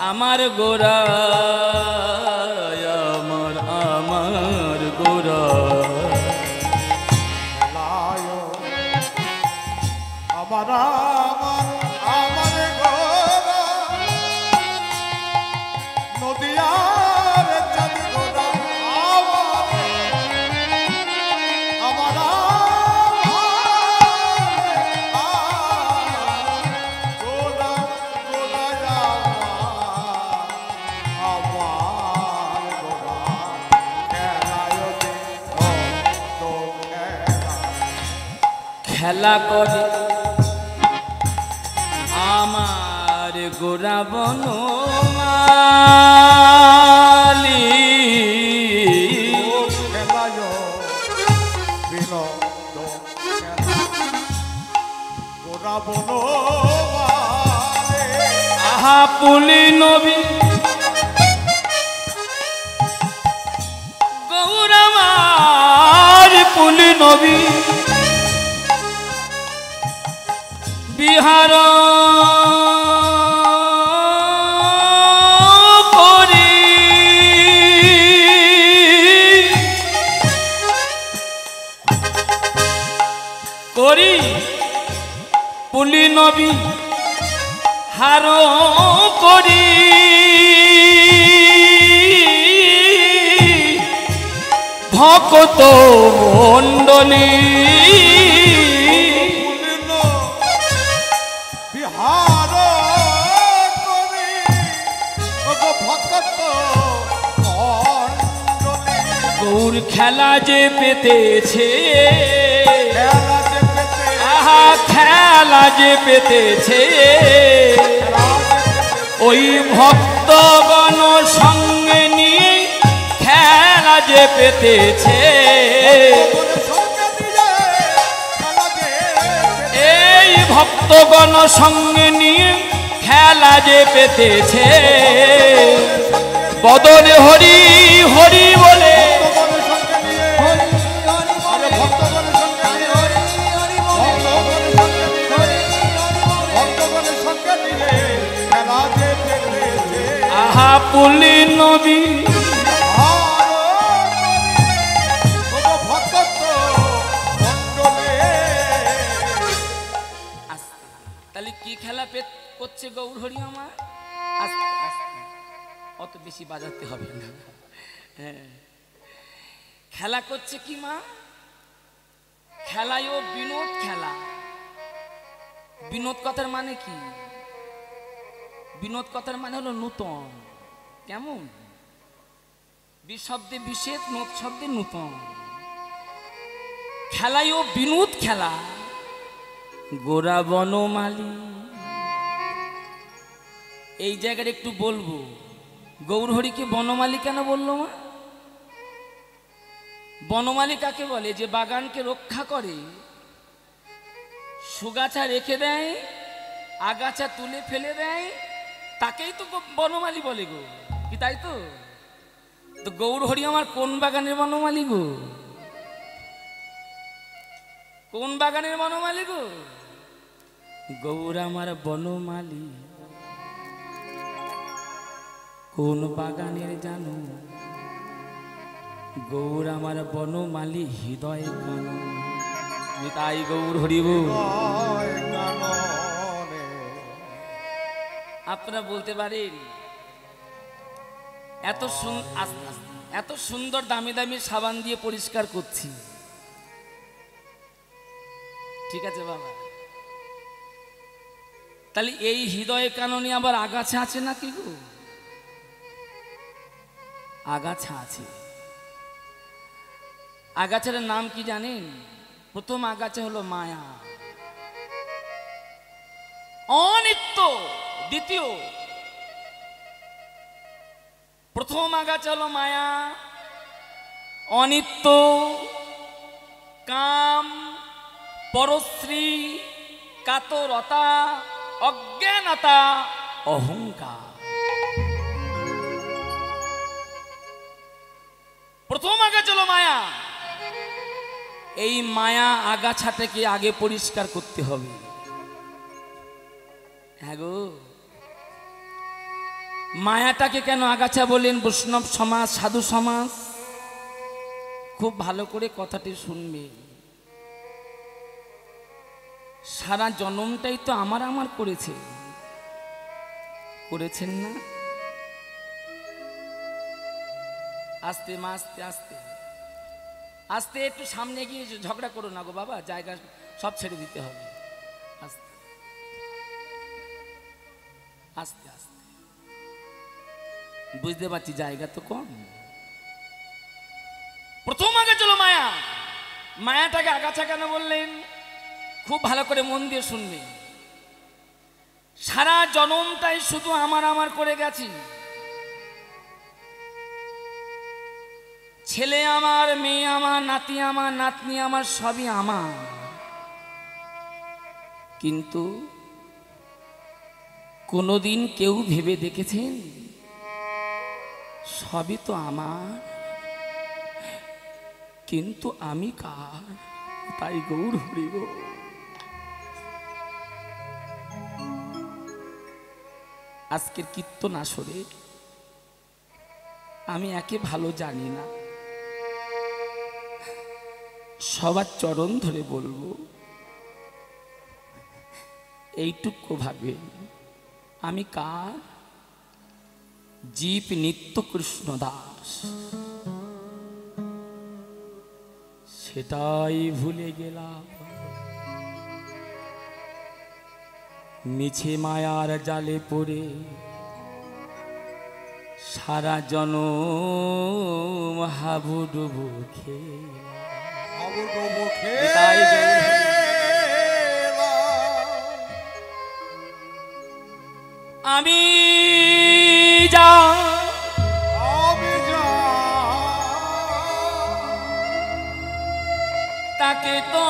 আমার গোরা আমার আমার গোরা আমার আমার আমার গোরা নদিয়ার চাঁদ গোরা আমার গোরা গোরা আমার গোরা খেলা করে আমার গোরা বনমালী আহা পুলি নবী গৌরামার পুলি নবী বিহার করি পুলি নবী হার করি ভক্ত মণ্ডলী বিহার করি ভক্ত গৌর খেলা যে পেতেছে আহা খেলা যে পেতেছে ওই ভক্তগণ সঙ্গে নিয়ে খেলা যে পেতেছে এই ভক্তগণ সঙ্গে নিয়ে খেলা যে পেতেছে বদলে হরি হরি বলে আহা পুলি নবী তাহলে কি খেলা করছে গৌর হরি আমার আস্তে আস্তে অত বেশি বাজাতে হবে না হ্যাঁ খেলা করছে কি মা খেলায় ও বিনোদ খেলা বিনোদ কথার মানে কি বিনোদ কথার মানে হলো নূতন কেমন বি শব্দে বিশেষ নোদ শব্দে নূতন খেলায় ও বিনোদ খেলা গোরা বনমালী এই জায়গায় একটু বলবো গৌরহরিকে বনমালী কেন বললো মা বনমালী কাকে বলে যে বাগানকে রক্ষা করে সুগাছা রেখে দেয় আগাছা তুলে ফেলে দেয় তাকেই তো বনমালী বলে গো কি তাই তো তো গৌরহরি আমার কোন বাগানের বনমালী গো কোন বাগানের বনমালী গো গৌর আমার বনমালী কোন বাগানের জানো গৌর আমার বনমালী হৃদয় কান তাই গৌর হরিব আপনারা বলতে পারেন এত সুন্দর দামি দামি সাবান দিয়ে পরিষ্কার করছি ঠিক আছে বাবা তাহলে এই হৃদয় কাননে আবার আগাছা আছে নাকি গো আগাছা আছে আগাছার নাম কি জানেন প্রথম আগাছা হলো মায়া অনিত্য দ্বিতীয় প্রথম আগাছা হলো মায়া অনিত্য কাম পরশ্রী কাতরতা অজ্ঞানতা অহংকার প্রথম আগাছা হলো মায়া এই মায়া আগাছাটাকে আগে পরিষ্কার করতে হবে হ্যাঁ গো মায়াটাকে কেন আগাছা বলেন বৈষ্ণব সমাজ, সাধু সমাজ? খুব ভালো করে কথাটি শুনবে। সারা জন্মটাই তো আমার আমার করেছে, করেছেন না? আস্তে মা, আস্তে আস্তে আস্তে, একটু সামনে গিয়ে ঝগড়া করো না গো বাবা, জায়গা সব ছেড়ে দিতে হবে। আস্তে আস্তে আস্তে, বুঝতে পারছি জায়গা তো কম। প্রথম আগে চলো মায়া। মায়াটাকে আগাছা কেন বললেন? খুব ভালো করে মন দিয়ে শুনবে। সারা জনমটাই শুধু আমার আমার করে গেছি। ছেলে আমার, মেয়ে আমার, নাতি আমার, নাতনি আমার, সবই আমার। কিন্তু কোনোদিন কেউ ভেবে দেখেছেন সবই তো আমার, কিন্তু আমি কার? তাই গৌর হরি গো। আজকের কীর্তন আসরে আমি একে ভালো জানি না, সবার চরণ ধরে বলবো, এইটুকু ভাবে আমি কার? জীব নিত্য কৃষ্ণ দাস, সেটাই ভুলে গেলাম। মিছে মায়ার জালে পড়ে সারা জনম হাবুডুবু আমি যা তাকে তো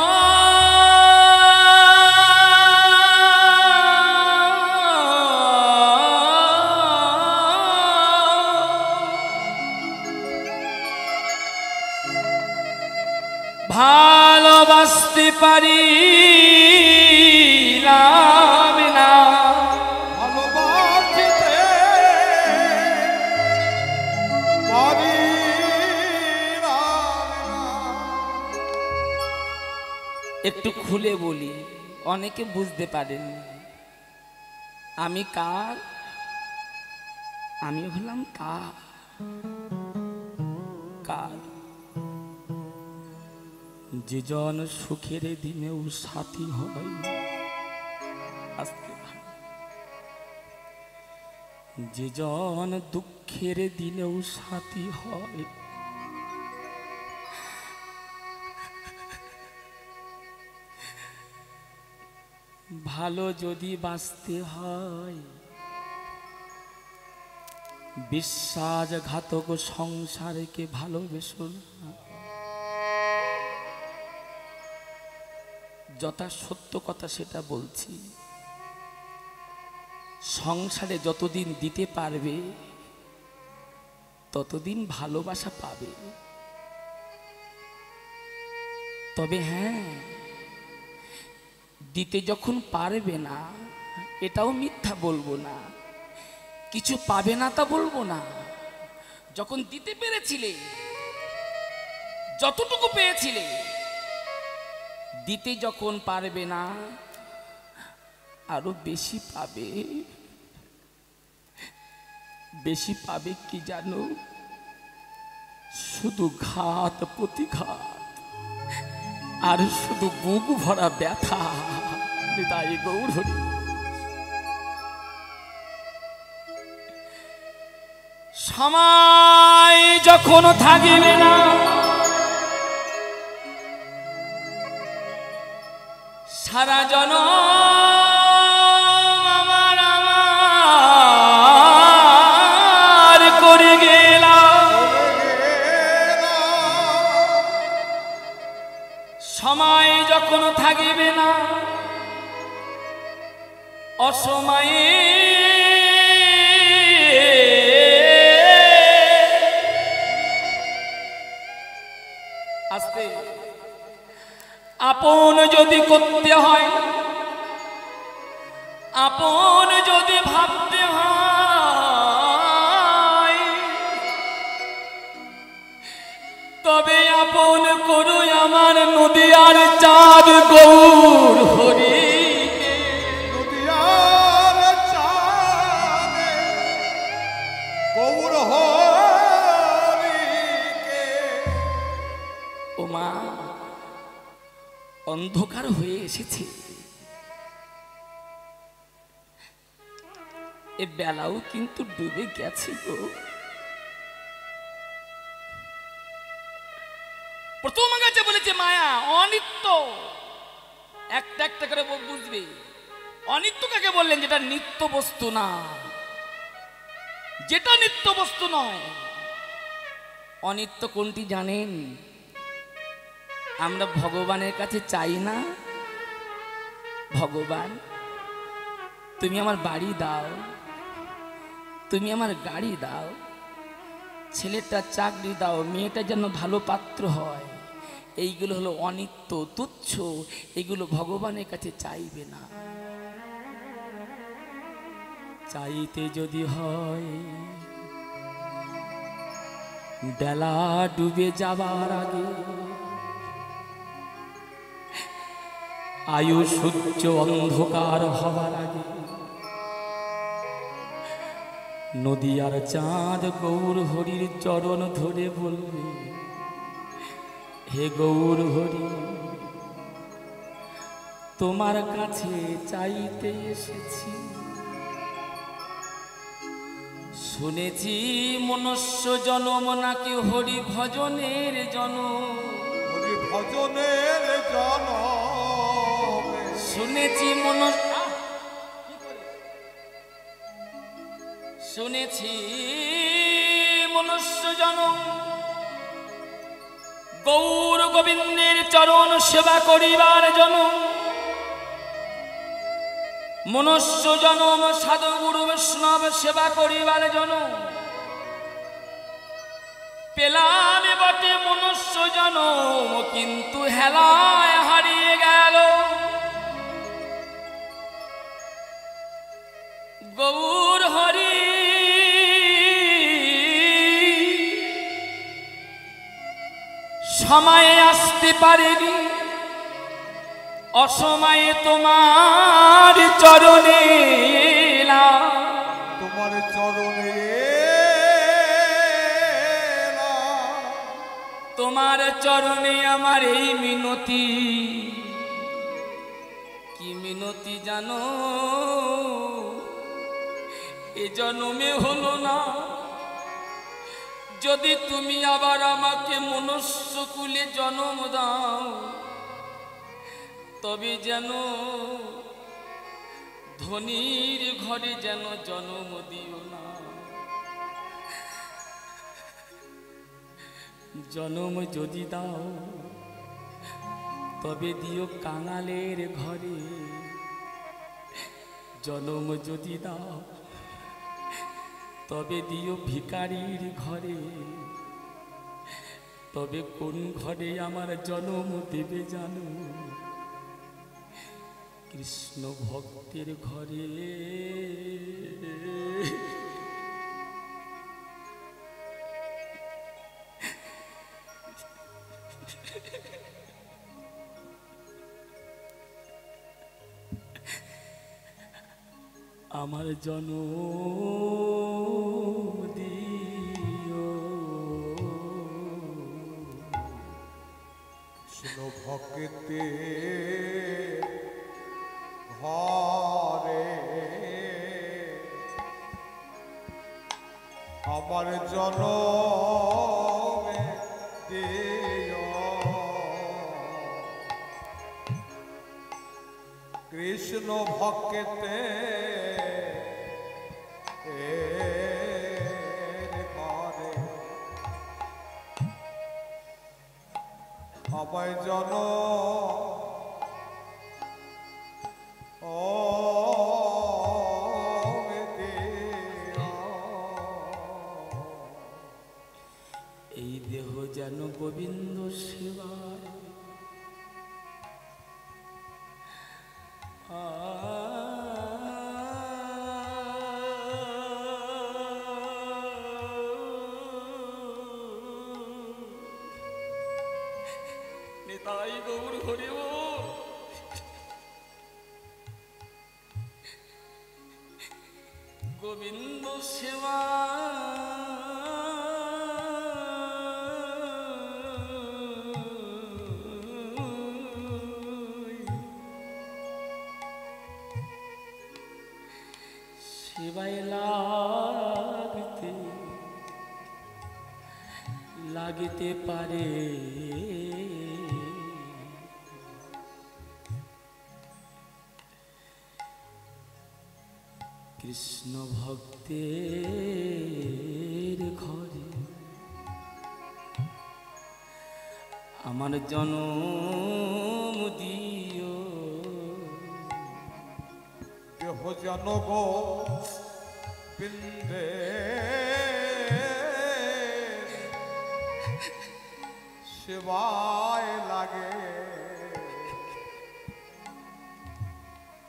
ভালোবাসতে পারি না, ভালোবাসতে পারি না। একটু খুলে বলি, অনেকে বুঝতে পারেন। আমি কার? আমি হলাম কার? কার? যে জন সুখের দিনেও সাথী হয়, যে জন দুঃখের দিনেও সাথী হয়, ভালো যদি বাঁচতে হয়, বিশ্বাসঘাতক সংসারকে ভালোবেসো না। যথা সত্য কথা সেটা বলছি। সংসারে যতদিন দিতে পারবে ততদিন ভালোবাসা পাবে। তবে হ্যাঁ, দিতে যখন পারবে না, এটাও মিথ্যা বলবো না, কিছু পাবে না তা বলবো না। যখন দিতে পেরেছিলে, যতটুকু পেয়েছিলে, দিতে যখন পারবে না, আরো বেশি পাবে। বেশি পাবে কি জানো? শুধু ঘাত প্রতিঘাত, আর শুধু বুক ভরা ব্যথা। তাই গৌর হরি। সময় যখন থাকবে না, সারা জনম আমার আমার করে গেলাম। সময় যখন থাকবে না, অসময়ে আস্তে আপন যদি করতে হয়, আপন যদি ভাবতে হয়, তবে আপন করো আমার নদিয়ার চাঁদ গৌর হরি নদিয়ার চাঁদে গৌর হরিকে। ও মা, অন্ধকার হয়ে এসেছে, এ বেলাও কিন্তু ডুবে গেছে গো। প্রথম কাছে বলেছে মায়া অনিত্য, একটা একটা করে বুঝবে। অনিত্য কাকে বললেন? যেটা নিত্য বস্তু না, যেটা নিত্য বস্তু নয়। অনিত্য কোনটি জানেন? আমরা ভগবানের কাছে চাই না, ভগবান তুমি আমার বাড়ি দাও, তুমি আমার গাড়ি দাও, ছেলেটা চাকরি দাও, মেয়েটা যেন ভালো পাত্র হয়। এইগুলো হলো অনিত্য, তুচ্ছ, এগুলো ভগবানের কাছে চাইবে না। চাইতে যদি হয় বেলা ডুবে যাবার আগে, আয়ু সূর্য অন্ধকার হবার আগে, নদিয়ার চাঁদ গৌর হরির চরণ ধরে বলবে, হে গৌর হরি, তোমার কাছে চাইতে এসেছি। শুনেছি মনুষ্য জনম নাকি হরি ভজনের জনম, হরি ভজনের জনম। শুনেছি শুনেছি মনুষ্য জনম গৌর গোবিন্দের চরণ সেবা করিবার জনম, মনুষ্য জনম সাধু গুরু বৈষ্ণব সেবা করিবার জনম। পেলাম বটে মনুষ্য জনম, কিন্তু হেলায় হারিয়ে গেল গৌর হরি। সময়ে আসতে পারেনি, অসময়ে তোমার চরণে এলাম, তোমার চরণে এলাম। তোমার চরণে আমার এই মিনতি। কি মিনতি জানো? এ জন্মে হলো না, যদি তুমি আবার আমাকে মনুষ্য কুলে জন্ম দাও, তবে যেন ধনীর ঘরে যেন জন্ম দিও না। জন্ম যদি দাও তবে দিও কাঙালের ঘরে, জন্ম যদি দাও তবে দিও ভিখারির ঘরে। তবে কোন ঘরে আমার জন্ম দেবে জানো? কৃষ্ণ ভক্তের ঘরে। আমার জন্ম দিও। শুনো ভক্তে ঘরে আমার জনমে দিও। কৃষ্ণ ভক্তে ঘরে আমায় এই দেহ যেন গোবিন্দ সেবায় নিতাই গৌর হরি বল। গোবিন্দ সেবা সেবায় লাগিতে পারে কৃষ্ণ ভক্তের ঘরে আমার জনম দিও। দেহ যেন গো বিন্দে সেবায় লাগে,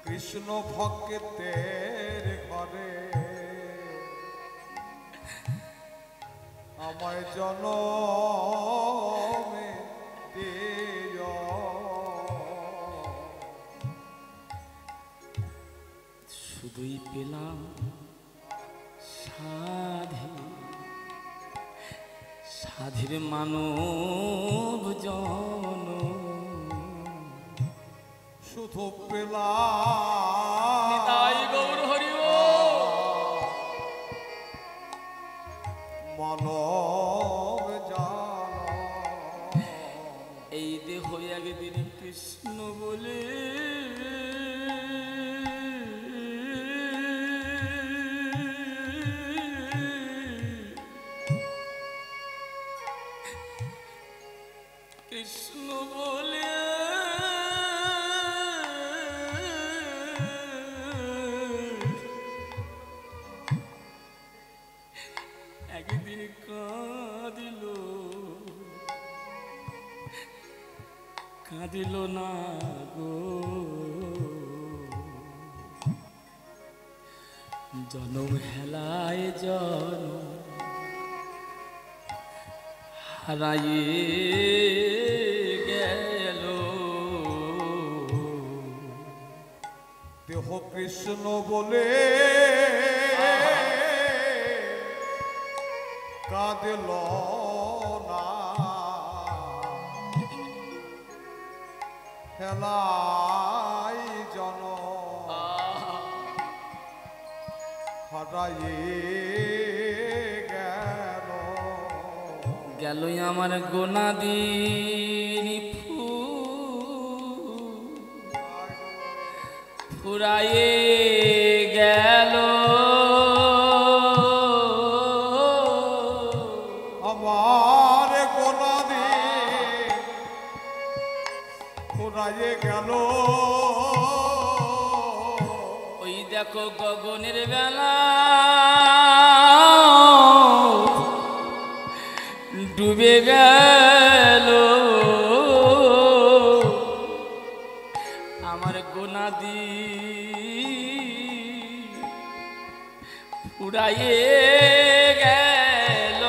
কৃষ্ণ ভক্তের ঘরে আমায় জনমে দিও। শুধুই পেলাম সাধে সাধের মানব জন, শুধু পেলাম নিতাই গৌর হরি বল। মানব জান এই দেহ একদিন কৃষ্ণ বলে কৃষ্ণ বলে একদিন কাঁদিল কাঁদিল না গো, জনম হেলায় জনম হারায়ে গেল। দেহ কৃষ্ণ বলে কাঁদিল না, হেলাই জন হারায়ে গেল। গেলই আমার গোনাদিন ফুরায়ে গেল। আমার গোনাদিন ফুরায়ে গেল। ওই দেখো গগনের বেলা ডুবে গেল আমার গোনাদি ফুরায়ে গেল।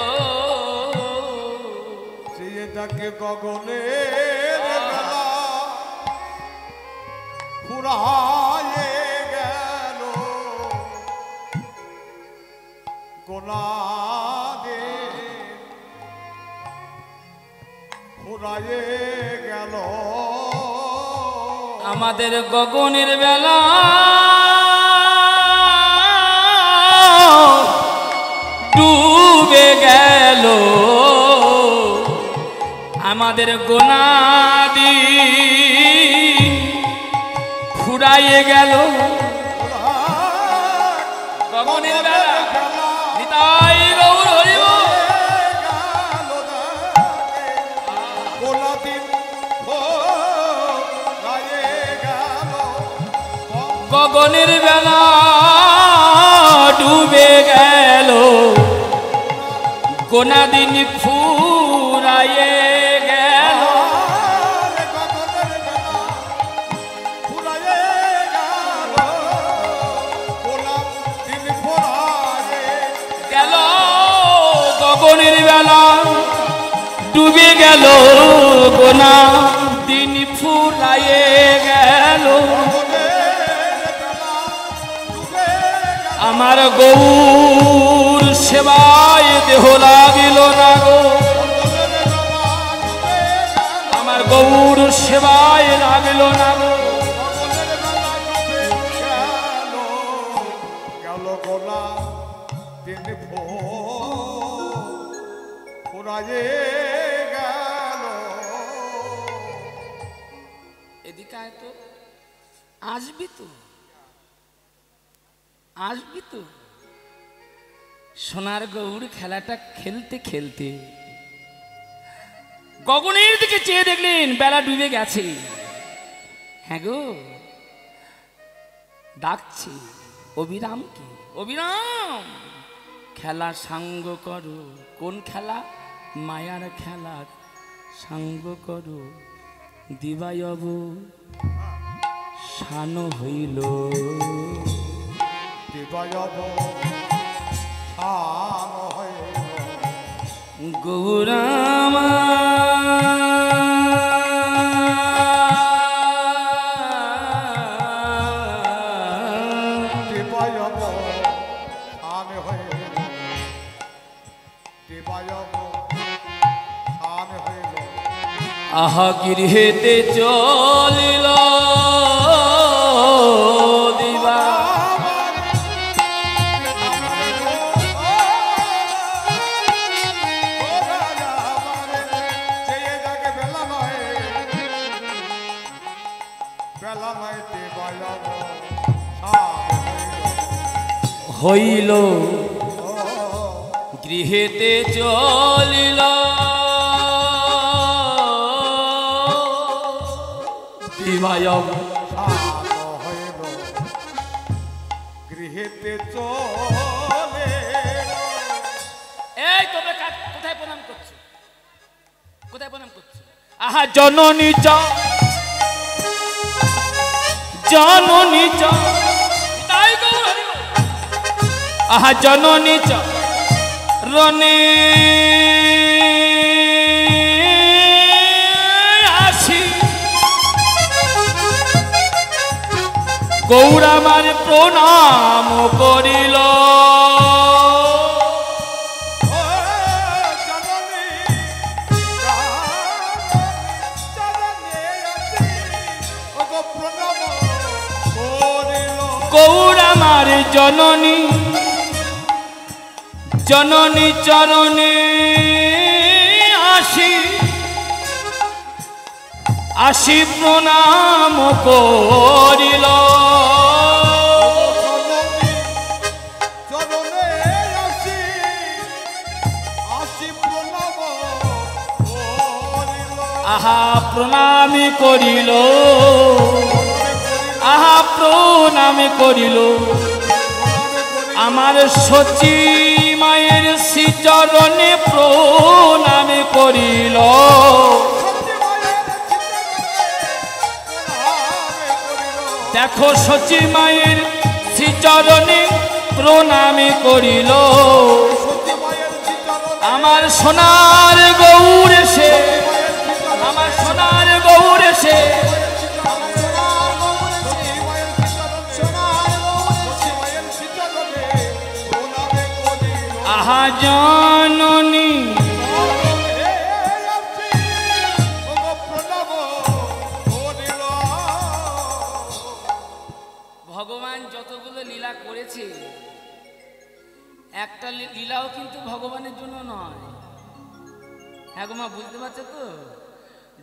সে ডাকে গগনের বেলা ফুরায়ে গেল, গোনাদিন ফুরায়ে গেল। আমাদের গগনের বেলা ডুবে গেল আমাদের গোনাদি ফুরাইয়ে গেল। গগনের বেলা নিতাই গৌর হরি বল। গগনের বেলা ডুবে গেল গোনাদিন ফুরাইয়ে গেল। গেল গগনের বেলা ডুবে গেল গোনা ফুরায়ে গেল আমার গৌর সেবায় দেহ লাগিল না গো আমার গৌর সেবায় লাগিল না গো গেল গোলা দিন ফুরায়ে গেল। এদিকে আয় তো আসবি তো আসবি তো সোনার গৌর খেলাটা খেলতে খেলতে গগনের দিকে চেয়ে দেখলেন বেলা ডুবে গেছে। হ্যাঁ গো ডাকছি অবিরাম কি অবিরাম খেলা সাঙ্গ করো কোন খেলা মায়ার খেলা সাঙ্গ করো দিবায়ব শানো হইল দিবায়ব শান হইল গৌরামা দিবায়ব শান হইল দিবায়ব শান হইল আহা গৃহেতে চলিল দিবা হইল গৃহেতে চলিল দিবায়ব গৃহেতে চলে। এই তবে কোথায় প্রণাম করছো কোথায় প্রণাম করছো আহা জননী চ জননী চ তাই গৌর হরি বল। আহা জননী চ রনে আসি গৌর আমার প্রণাম করিল গৌর আমার জননী জননী চরণে আসি আসি প্রণাম করিল আহা প্রণামী করিল আহা প্রণামী করিল আমার সচি মায়ের শ্রীচরণে প্রণামী করিল দেখো সচি মায়ের শ্রীচরণে প্রণামী করিল আমার সোনার গৌর এসে আমার সোনার গৌর এসে আহা জননী ভগবান যতগুলো লীলা করেছে একটা লীলাও কিন্তু ভগবানের জন্য নয়। হ্যাঁ গো মা বুঝতে পারছো তো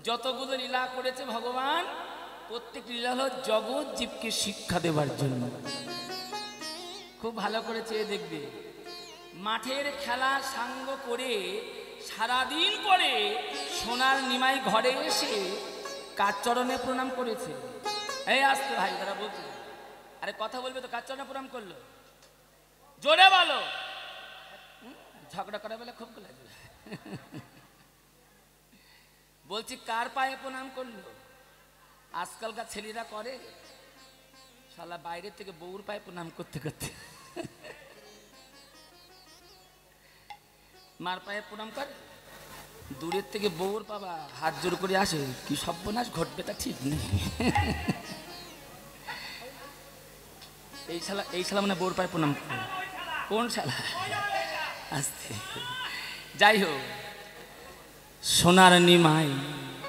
যতগুলো লীলা করেছে ভগবান প্রত্যেক লীলা হলো জগৎ জীবকে শিক্ষা দেবার জন্য। খুব ভালো করে চেয়ে দেখবে মাঠের খেলা সাঙ্গ করে সারাদিন পরে সোনার নিমাই ঘরে এসে কার চরণে প্রণাম করেছে। এই আসতে ভাই তারা বলছে আরে কথা বলবে তো কার চরণে প্রণাম করলো জোরে বলো ঝগড়া করা বলে খুব লাগবে বলছি কার পায়ে প্রণাম করলো আজকালকার ছেলেরা করে শালা বাইরে থেকে বউর পায়ে প্রণাম করতে করতে মার পায়ে প্রণাম করে দূরের থেকে বউর বাবা হাত জোর করে আসে, কি সর্বনাশ ঘটবে তা ঠিক নেই। এই শালা মানে বউর পায়ে প্রণাম করে। কোন শালা? আসতে যাই হোক, সোনার নিমাই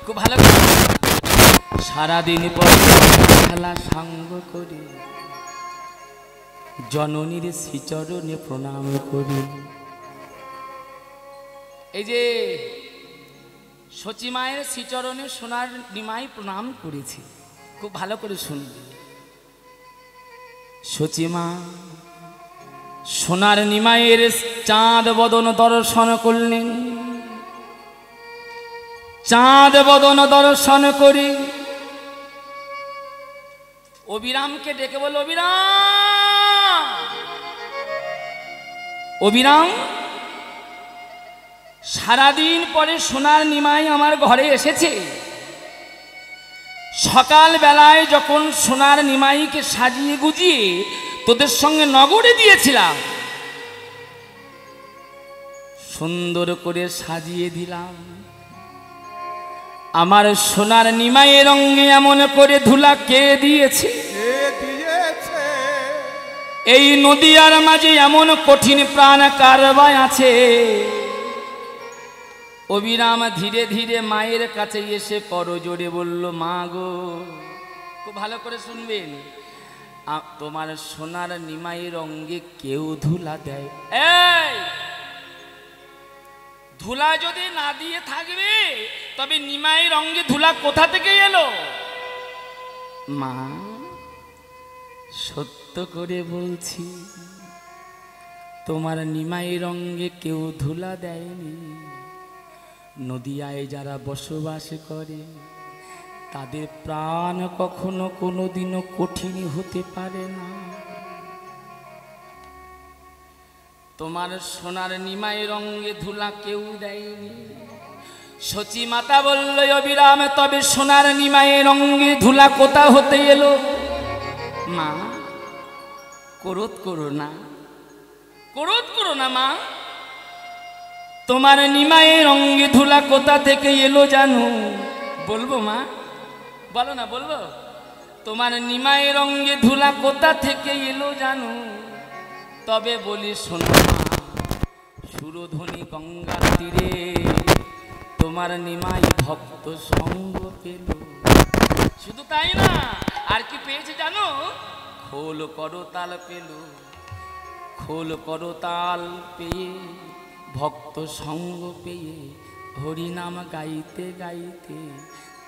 খুব ভালো করে সারাদিন পর খেলা সঙ্গ করি, জননীর শ্রীচরণে প্রণাম করি। এই যে সচী মায়ের শ্রীচরণে সোনার নিমাই প্রণাম করেছি, খুব ভালো করে শুনবে। সচী মা সোনার নিমাইয়ের চাঁদ বদন দর্শন করলেন। চাঁদ বদন দর্শন করি অবিরামকে ডেকে বল, অবিরাম, অবিরাম, সারাদিন পরে সোনার নিমাই আমার ঘরে এসেছে। সকাল বেলায় যখন সোনার নিমাইকে সাজিয়ে গুজিয়ে তোদের সঙ্গে নগরে দিয়েছিলাম, সুন্দর করে সাজিয়ে দিলাম, আমার সোনার নিমাইয়ের রঙে এমন করে ধুলা কে দিয়েছে? এই নদিয়ার মাঝে এমন কঠিন প্রাণ কারবা আছে? অবিরাম ধীরে ধীরে মায়ের কাছে এসে করজোড়ে বলল, মা গো, খুব ভালো করে শুনবেন, তোমার সোনার নিমাইয়ের রঙে কেউ ধুলা দেয়? এই ধুলা যদি না দিয়ে থাকবে তবে নিমাইয়ের রঙে ধুলা কোথা থেকে এলো? মা সত্য করে বলছি, তোমার নিমাইয়ের রঙে কেউ ধুলা দেয়নি। নদিয়ায় যারা বসবাস করে তাদের প্রাণ কখনো কোনোদিনও কঠিন হতে পারে না। তোমার সোনার নিমাইয়ের রঙে ধুলা কেউ দেয়নি। সচী মাতা বলল, অবিরাম, তবে সোনার নিমাইয়ের রঙে ধুলা কোথা হতে এলো? মা ক্রোধ করো না, ক্রোধ করো না মা, তোমার নিমাইয়ের রঙে ধুলা কোথা থেকে এলো জানো? বলবো মা? বলো না, বলবো? তোমার নিমাইয়ের রঙে ধুলা কোথা থেকে এলো জানো? তবে বলি শোনো মা, সুরধ্বনি গঙ্গার তীরে তোমার নিমাই ভক্ত সঙ্গ পেল। শুধু তাই না, আর কি পেয়েছে জানো? খোল করতাল পেল। খোল করতাল পেয়ে, ভক্ত সঙ্গ পেয়ে, হরিনাম গাইতে গাইতে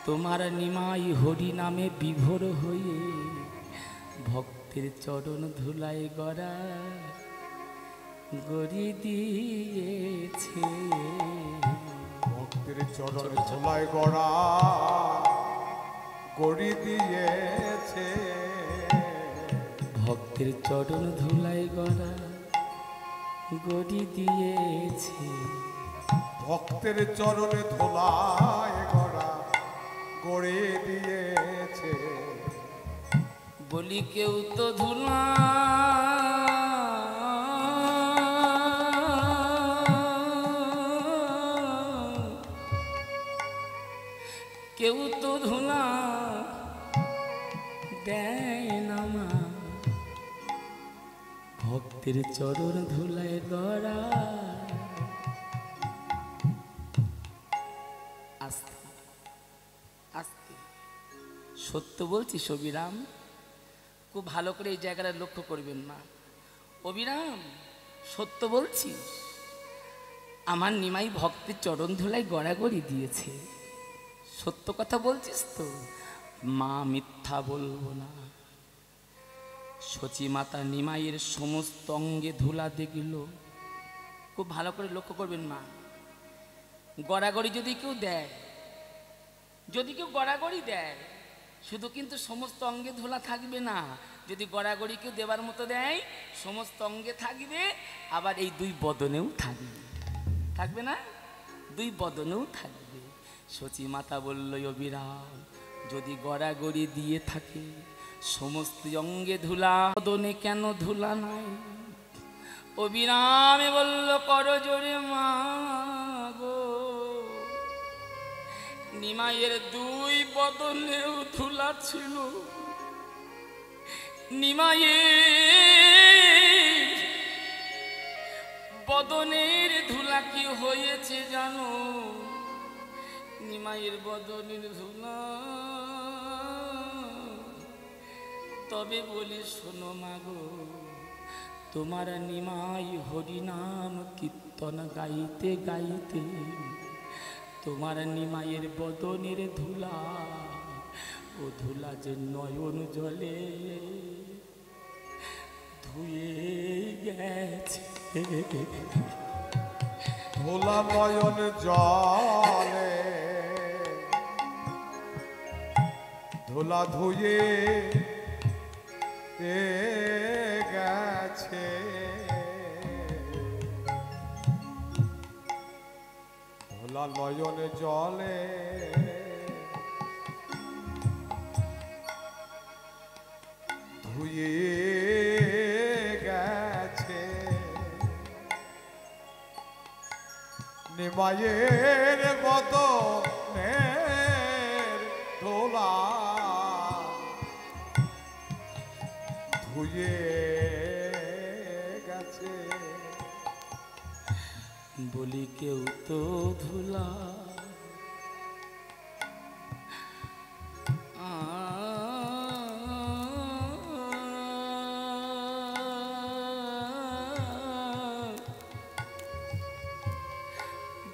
তোমার নিমাই হরিনামে বিভোর হয়ে ভক্তের চরণ ধুলায় গড়া গড়ি দিয়েছে। ভক্তের চরণ ধুলায় গড়া গড়ি দিয়েছে। ভক্তের চরণ ধুলায় গড়া গড়ি দিয়েছে। ভক্তের চরণে ধুলায় গড়া গড়ি দিয়েছে। বলি কেউ তো ধুলা কেউ তো ধুলা দেয় না মা, ভক্তের চরণ ধুলায় গড়া। আস্তে আস্তে সত্য বলছি অবিরাম, খুব ভালো করে এই জায়গাটা লক্ষ্য করবেন না। অবিরাম সত্য বলছি, আমার নিমাই ভক্তের চরণ ধুলায় গড়াগড়ি দিয়েছে। সত্য কথা বলছিস তো মা, মিথ্যা বলবো না। সচী মাতা নিমাইয়ের সমস্ত অঙ্গে ধুলা দেখল। খুব ভালো করে লক্ষ্য করবেন মা, গড়াগড়ি যদি কেউ দেয়, যদি কেউ গড়াগড়ি দেয়, শুধু কিন্তু সমস্ত অঙ্গে ধুলা থাকবে না। যদি গড়াগড়ি কেউ দেবার মতো দেয়, সমস্ত অঙ্গে থাকবে, আবার এই দুই বদনেও থাকবে। থাকবে না? দুই বদনেও থাকবে। সচী মাতা বলল, অবিরাম, যদি গড়াগড়ি দিয়ে থাকে সমস্ত অঙ্গে ধুলা, বদনে কেন ধুলা নাই? অবিরামে বলল, করো জোরে মা গো। নিমাইয়ের দুই বদনেও ধুলা ছিল। নিমাইয়ের বদনের ধুলা কি হয়েছে জানো? নিমাইয়ের বদনের ধুলা। তবে বলি শোনো মাগো, তোমার নিমাই হরিনাম কীর্তন গাইতে গাইতে তোমার নিমাইয়ের বদনের ধুলা, ও ধুলা যে নয়ন জলে ধুয়ে গেছে। ধুলা নয়ন জলে ধুলা ধুয়ে গেছে। ধুলা নয়ন জলে ধুয়ে গেছে। নিমাইয়ের বদনের ধুলা ধুয়ে গেছে। বলি কেউ তো ধুলা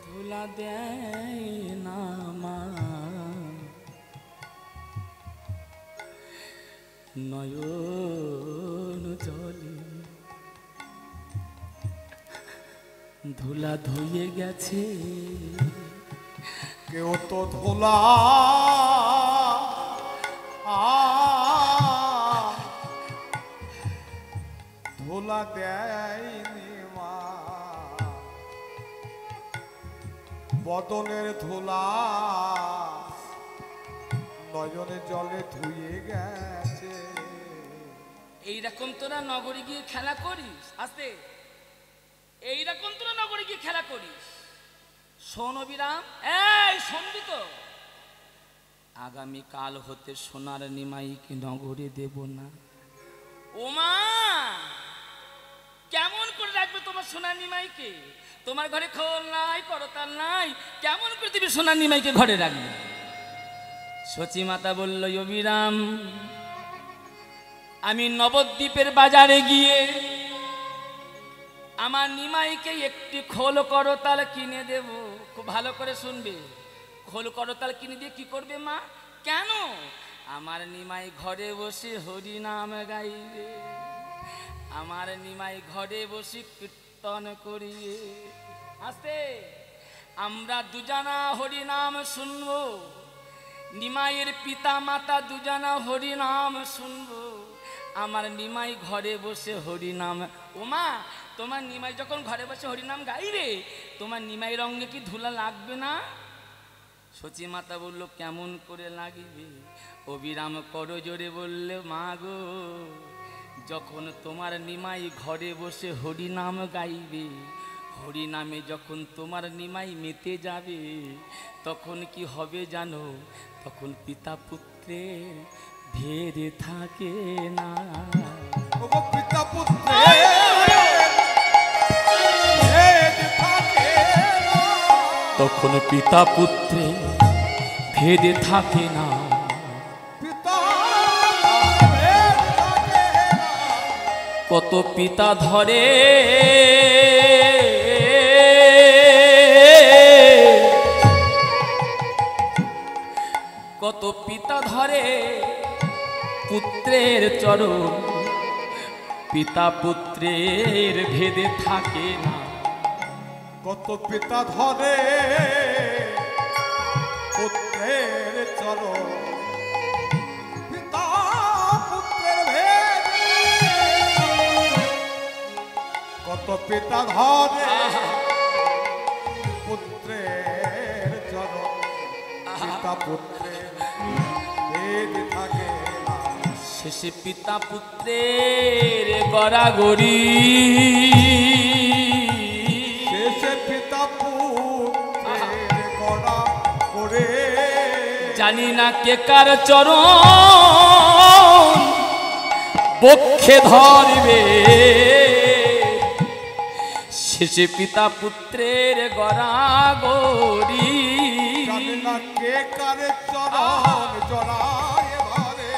ধুলা দেয় না মা, নয়ন জলে ধুলা ধুয়ে গেছে। কেউ তো ধুলা ধুলা দেয়নি মা, বদনের ধুলা নয়নে জলে ধুয়ে গেছে। এইরকম তোরা নগরে গিয়ে খেলা করিস? আস্তে, এইরকম তোরা নগরে গিয়ে খেলা করিস? শোন অবিরাম, এই শুনবি তো? আগামী কাল হতে সোনার নিমাইকে নগরে দেব না। ওমা, কেমন করে রাখবে তোমার সোনার নিমাইকে? তোমার ঘরে খোল নাই, করতাল নাই, কেমন করে তুমি সোনার নিমাইকে ঘরে রাখবে? সচি মাতা বলল, অবিরাম আমি নবদ্বীপের বাজারে গিয়ে আমার নিমাইকে একটি খোল করতাল কিনে দেব। খুব ভালো করে শুনবে, খোল করতাল কিনে দিয়ে কি করবে মা? কেন? আমার নিমাই ঘরে বসে হরি নাম গাইবে, আমার নিমাই ঘরে বসে কীর্তন করিয়ে। আস্তে, আমরা দুজনা হরি নাম শুনবো, নিমাইয়ের পিতা মাতা দুজনা হরি নাম শুনবো, আমার নিমাই ঘরে বসে হরি নাম। ওমা, তোমার নিমাই যখন ঘরে বসে হরিনাম গাইবে, তোমার নিমাই রঙে কি ধুলা লাগবে না? সচি মাতা বলল, কেমন করে লাগিবে? অবিরাম করো জোরে বললে, মা গো, যখন তোমার নিমাই ঘরে বসে হরিনাম গাইবে, হরিনামে যখন তোমার নিমাই মেতে যাবে, তখন কি হবে জানো? তখন পিতা পুত্রের ভেদ থাকে না। পিতা পুত্রের ভেদ থাকে না। তখন পিতা পুত্রে ভেদ থাকে না। পিতা ভেদ থাকে না। কত পিতা ধরে কত পিতা ধরে পুত্রের চরণ, পিতা পুত্রের ভেদে থাকে না। কত পিতা ধরে পুত্রের চরণ, পিতা পুত্রের ভেদ। কত পিতা ধরে পুত্রের চরণ, পিতা পুত্রের ভেদ থাকে না। শেষে পিতা পুত্রের গড়াগড়ি, শেষে পিতা পুত্রের গড়া করে জানি না কে কার চরণ বক্ষে ধরবে, শেষে পিতা পুত্রের গড়াগড়ি। জানি না কে কারে চরণ জড়ায় ধরে,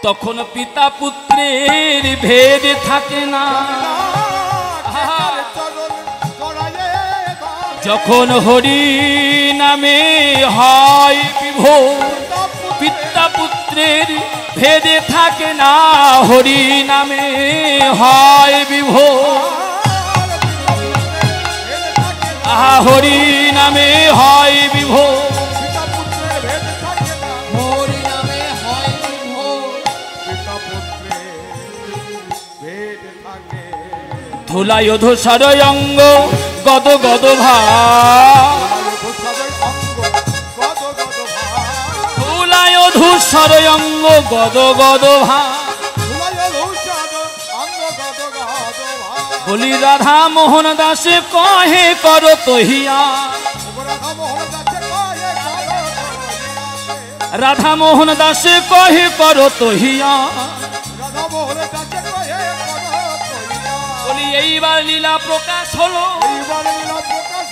তখন পিতা পুত্রের ভেদ থাকে না। যখন হরি নামে হয় বিভোর, পিতা পুত্রের ভেদে থাকে না। হরি নামে হয় বিভোর, আহা হরি নামে হয় বিভোর। হরি নামে হয় বিভোর, ধুলায় ধূসর অঙ্গ গদ গদ ভা, ধুলায় ধূসর অঙ্গ গদ গদ ভা। বলি রাধা মোহন দাসে কহে কর তহিয়া, রাধা মোহন দাসে কহে কর তহিয়া। বলি এইবার লীলা প্রকাশ হলো,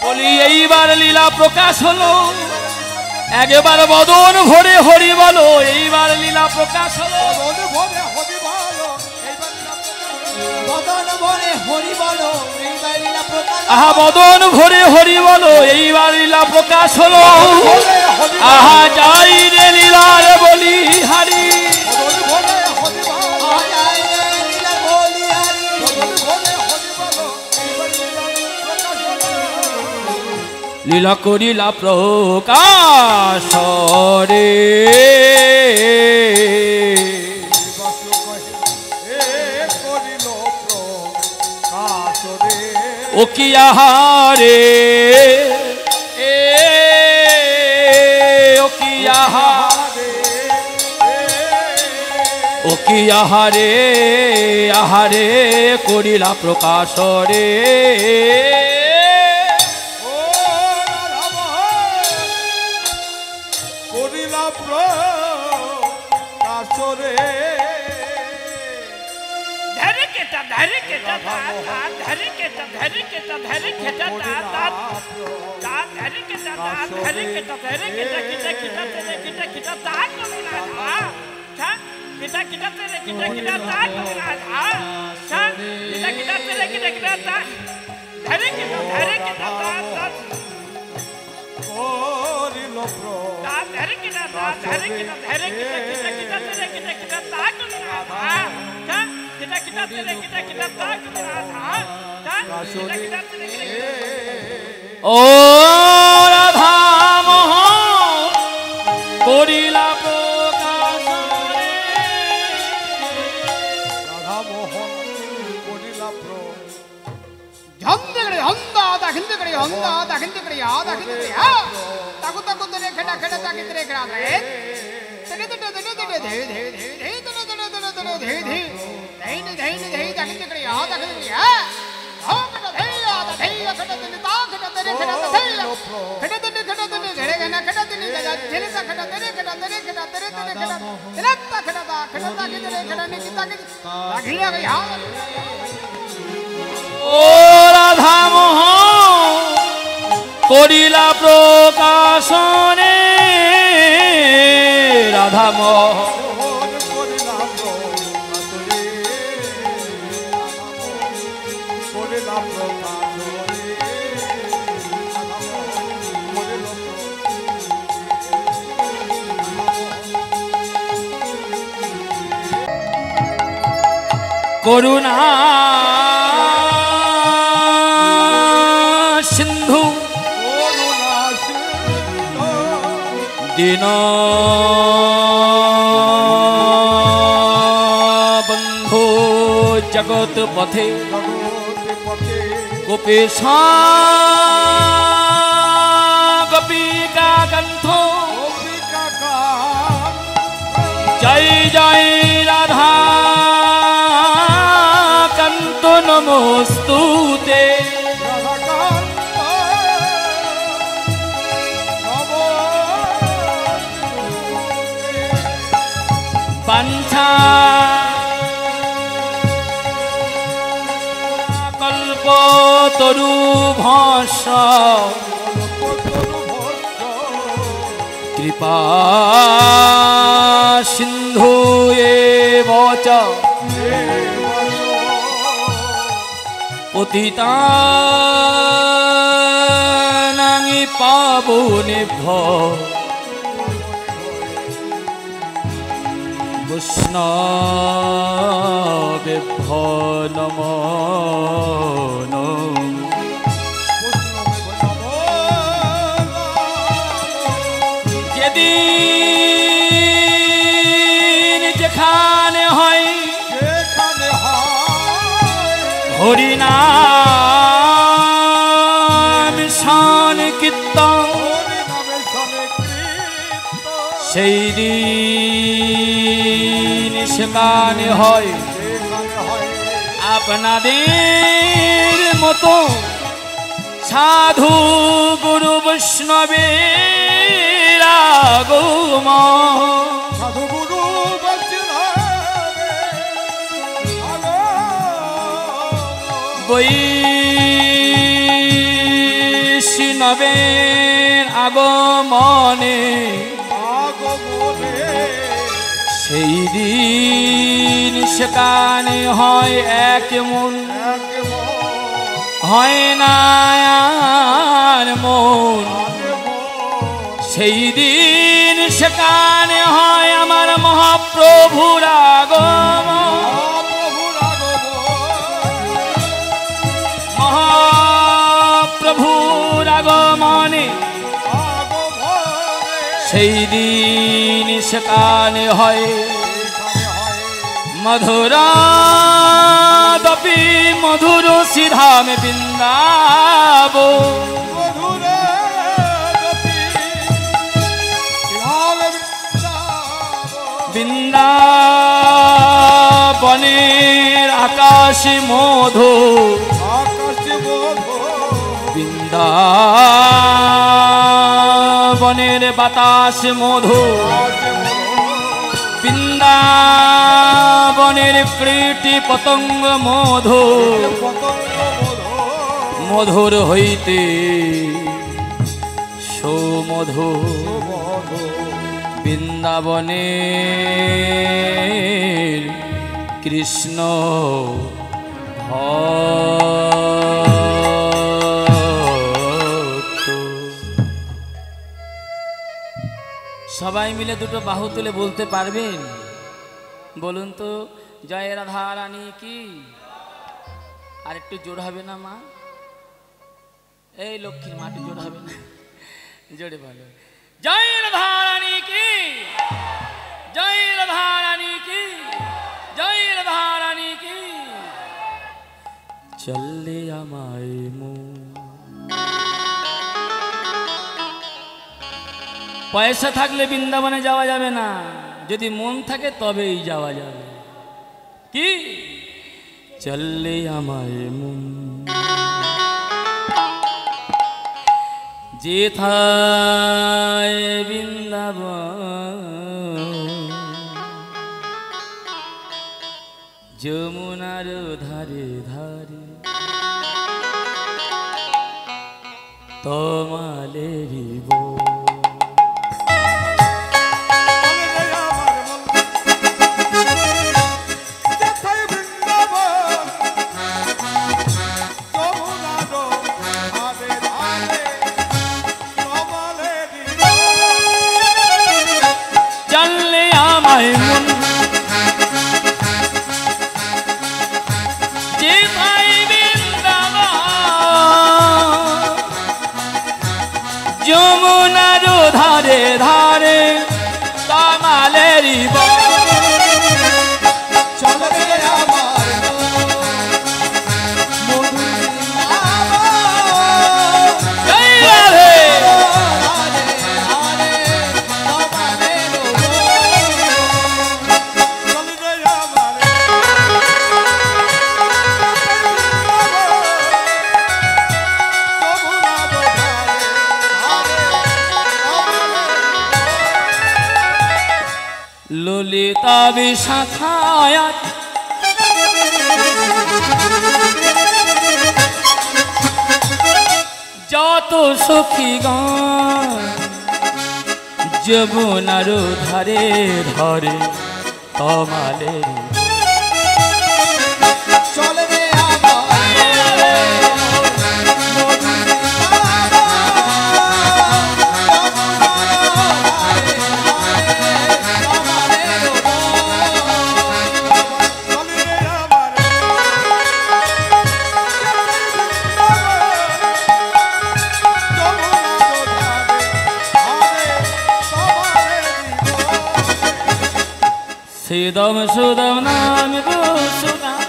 বলি এইবার লীলা প্রকাশ হলো। একবার বদন ভরে হরি বলো, এইবার লীলা প্রকাশ হলো। বদন ভরে হরি বলো, এইবার লীলা প্রকাশ। আহা বদন ভরে হরি বলো, এইবার লীলা প্রকাশ হলো। আহা যাই রে লীলার বলি হারি, লীলা করিলা প্রকাশ রে। ও কি আহারে, ও কি আহারে, ও কি আহারে, আহারে করিলা প্রকাশ রে। ও রাধা মোহন করিলা প্রকাশ রে, রাধা মোহন করিলা প্রকাশ। ঝন্দগড়ে হন্দা দাখিন্দগড়ে হন্দা দাখিন্দগড়ে আ দাখিন্দগড়ে আ তাকু তাকু তরে খড়া খড়া তাকি তরে খড়া রে তরে তরে তরে তরে ধে ধে ধে ধে তরে তরে তরে তরে ধে ধে ধেইন ধেইন ধে দাখিন্দগড়ে আ দাখিন্দগড়ে আ ধোকড়া ধে আ ধে খড়া তরে তা খড়া তরে খড়া ধে খড়া তরে ঝড়ে গনা খড়া তরে গজা ঝেলে তা খড়া তরে খড়া তরে খড়া তরে তরে খড়া তেলতা খড়া তা খড়া তা কি তরে খড়া নি কিতা কি রাখিয়া গই হা। ও রাধা মোহন করিলা প্রকাশ রে, রাধা মোহন করিলা প্রকাশ রে, করিলা প্রকাশ রে, করিলা করুণা সিন্ধু দীন বন্ধু জগৎ পথে গোপেশ গোপিকা কণ্ঠ জয় জয় রাধা কান্ত নমস্তুতে। বিছা কল্প তরু ভস্য কৃপা সিন্ধু এব চ পতিতানাং পাবনেভ্যো বৈষ্ণবেভ্যো নমো নমঃ। যেদিন যেখানে হয় হরিনাম সংকীর্তন সেই দিন সেখানে হয় আপনাদের মতো সাধু গুরু বৈষ্ণবের আগমন। বৈষ্ণবের আগমনে সেই দিন সেখানে হয় এক মন, হয় না আর মন। সেই দিন সেখানে হয় আমার মহাপ্রভুর আগমন। মহাপ্রভুর আগমনে সেই দিন সেখানে হয় মধুরাদপি মধুর সিধাম বৃন্দাব। বৃন্দাবনের আকাশ মধু, বৃন্দাবনের বাতাস মধু, বৃন্দাবনের কীটি পতঙ্গ মধু, মধুর হইতে সৌমধু। বৃন্দাবনের কৃষ্ণ ভক্ত। সবাই মিলে দুটো বাহু তুলে বলতে পারবেন? বলুন তো, জয় রাধা রানী কি। আর একটু জোর হবে না মা? এই লক্ষ্মীর মাটি জোর হবে না, জোরে বলো জয় রাধা রানী কি, জয় রাধা রানী কি, জয় রাধা রানী কি। চললে আমায় পয়সা থাকলে বৃন্দাবনে যাওয়া যাবে না, যদি মন থাকে তবেই যাওয়া যাবে। কি চললে আমায় মন যেথায় বৃন্দাবন, যমুনার ধারে ধারে তোমালেরি বন। যমুনা ললিতা বিশাখায় যত সখীগণ যমুনার ধারে ধরে তমালের চলে রে সুদম সুদম নাম গো সুদম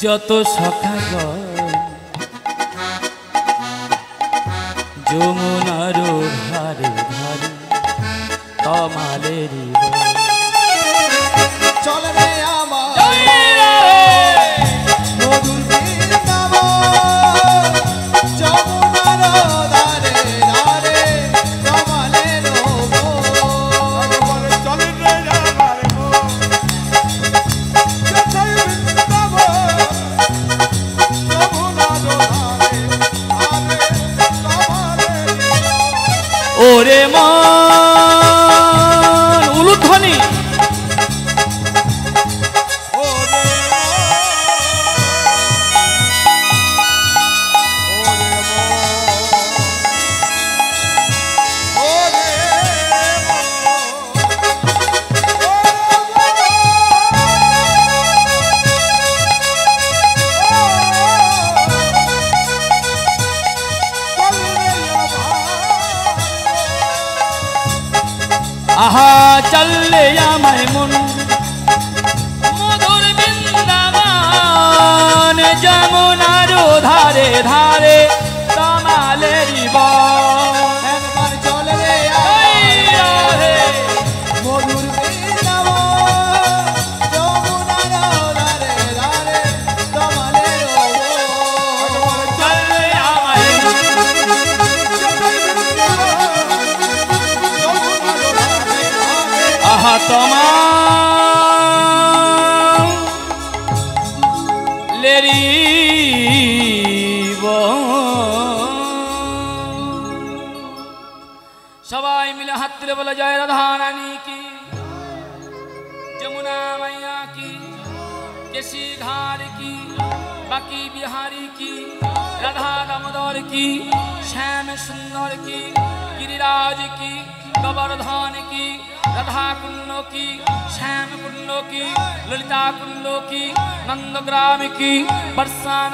যত সখাগণ যমুনার ধারে ধারে তমালেরি চলে রে আমার মধুর বৃন্দাবন যমুনার ধারে ধারে তমালের চলে রে আমার মন যতই বৃন্দাবন যমুনার ধারে ধারে তমালেরি ওরে মন উলুধ্বনি আহা চললে আমায় মন মধুর বৃন্দাবন যমুনার ধারে ধারে তমালেরি বন একবার চলে রে রাধে মধুর বৃন্দাবন যমুনার ধারে ধারে তমালের চললে আমায় আহা তমালেরি সবাই মিলে হাত তুলে বলে জয় রাধা রানী কি যমুনা মাইয়া কি কেশি ঘাট কি বাকি বিহারি কি রাধা দামোদর কি শ্যাম সুন্দর কি गिरिराज की गोवर्धन की राधा कुंड की श्याम कुंड की ललिता कुंड की नंदग्राम की बरसाना